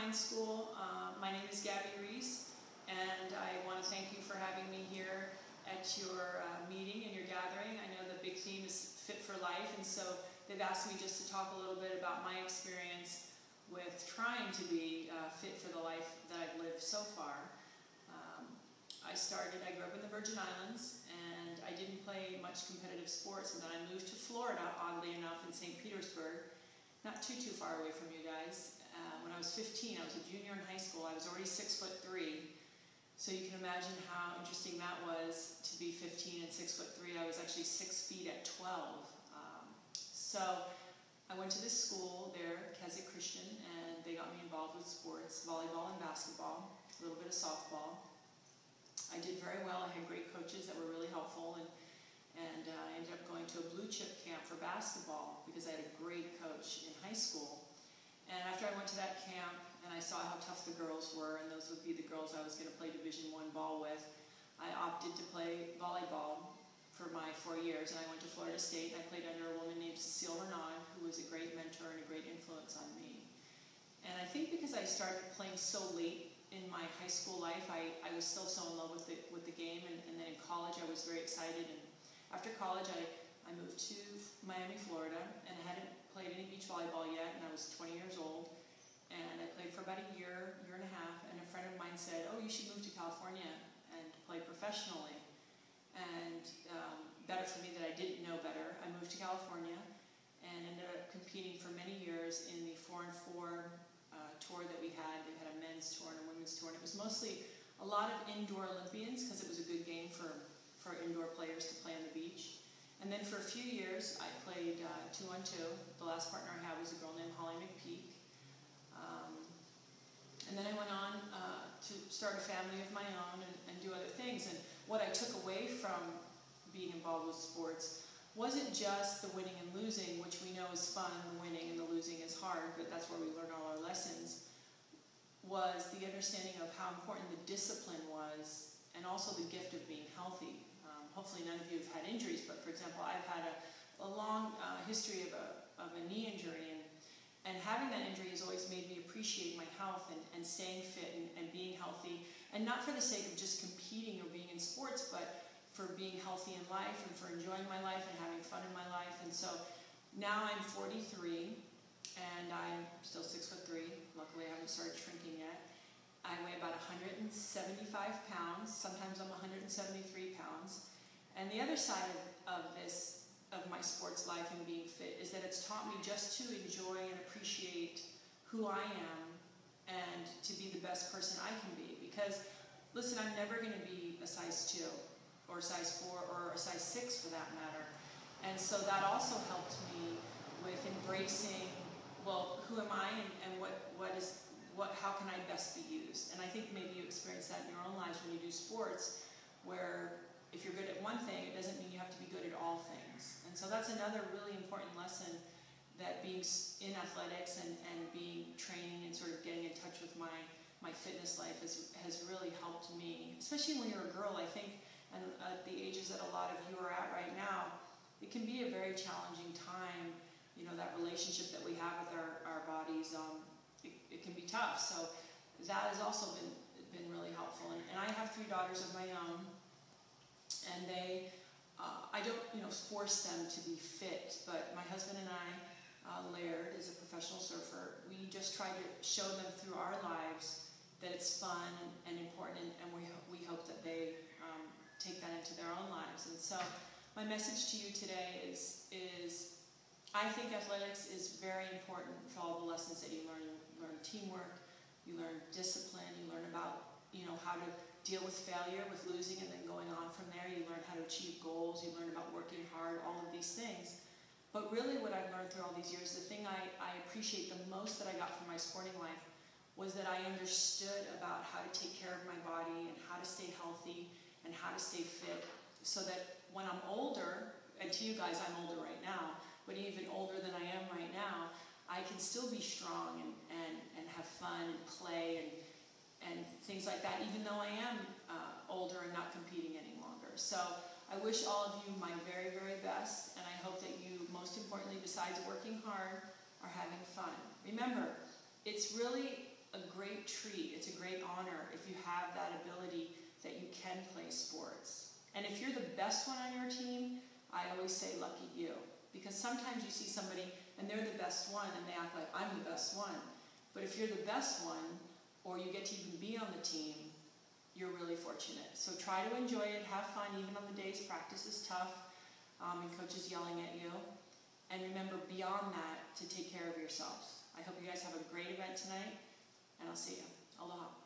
Fine School. My name is Gabrielle Reece, and I want to thank you for having me here at your meeting and your gathering. I know the big theme is Fit for Life, and so they've asked me just to talk a little bit about my experience with trying to be fit for the life that I've lived so far. I grew up in the Virgin Islands, and I didn't play much competitive sports, and then I moved to Florida, oddly enough, in St. Petersburg, not too far away from you guys. When I was 15, I was a junior in high school. I was already 6'3", so you can imagine how interesting that was to be 15 and 6'3". I was actually 6 feet at 12. So I went to this school there, Keswick Christian, and they got me involved with sports, volleyball and basketball, a little bit of softball. I did very well. I had great coaches that were really helpful, and I ended up going to a blue chip camp for basketball because I had a great coach in high school. And after I went to that camp and I saw how tough the girls were, and those would be the girls I was going to play Division I ball with, I opted to play volleyball for my 4 years, and I went to Florida State, and I played under a woman named Cecile Renaud, who was a great mentor and a great influence on me. And I think because I started playing so late in my high school life, I was still so in love with the game, and then in college I was very excited. And after college I moved to Miami, Florida, and I hadn't played any beach volleyball yet, and I was 20 years old. And I played for about a year and a half, and a friend of mine said, "Oh, you should move to California and play professionally." And better for me that I didn't know better, I moved to California and ended up competing for many years in the 4-on-4 tour that we had. They had a men's tour and a women's tour, and it was mostly a lot of indoor Olympians because it was a good game for indoor players to play on the beach. And then for a few years I played 2-on-2. The last partner I had was a girl named Holly McPeak. And then I went on to start a family of my own and do other things. And what I took away from being involved with sports wasn't just the winning and losing, which we know is fun, the winning and the losing is hard, but that's where we learn all our lessons, was the understanding of how important the discipline was, and also the gift of being healthy. Hopefully none of you have had injuries, but for example, I've had a long history of a knee injury, and having that injury has always made me appreciate my health and staying fit and being healthy, and not for the sake of just competing or being in sports, but for being healthy in life and for enjoying my life and having fun in my life. And so now I'm 43, and I'm still 6'3". Luckily I haven't started shrinking yet. I weigh about 175 pounds. Sometimes I'm 173 pounds. And the other side of my sports life and being fit is that it's taught me just to enjoy and appreciate who I am and to be the best person I can be. Because, listen, I'm never going to be a size 2 or a size 4 or a size 6 for that matter. And so that also helped me with embracing, well, who am I and how can I best be used? And I think maybe you experience that in your own lives when you do sports, where if you're good at one thing, it doesn't mean you have to be good at all things. And so that's another really important lesson, that being in athletics and being training and sort of getting in touch with my fitness life has really helped me, especially when you're a girl, I think, and at the ages that a lot of you are at right now, it can be a very challenging time. You know, that relationship that we have with our bodies, it can be tough. So that has also been really helpful. And I have 3 daughters of my own, and I don't force them to be fit, but my husband and I, Laird, is a professional surfer. We just try to show them through our lives that it's fun and important, and we hope that they take that into their own lives. And so my message to you today is I think athletics is very important for all the lessons that you learn. You learn teamwork, you learn discipline, you learn about how to deal with failure, with losing, and then going on from there. You learn how to achieve goals, you learn about working hard, all of these things. But really what I've learned through all these years, the thing I appreciate the most that I got from my sporting life was that I understood about how to take care of my body and how to stay healthy and how to stay fit, so that when I'm older, and to you guys I'm older right now, but even older than I am right now, I can still be strong and have fun and play and things like that, even though I am older and not competing any longer. So I wish all of you my very, very best, and I hope that you, most importantly, besides working hard, are having fun. Remember, it's really a great treat. It's a great honor if you have that ability that you can play sports. And if you're the best one on your team, I always say lucky you. Because sometimes you see somebody and they're the best one and they act like I'm the best one. But if you're the best one, or you get to even be on the team, you're really fortunate. So try to enjoy it, have fun, even on the days practice is tough and coach is yelling at you. And remember, beyond that, to take care of yourselves. I hope you guys have a great event tonight, and I'll see you. Aloha.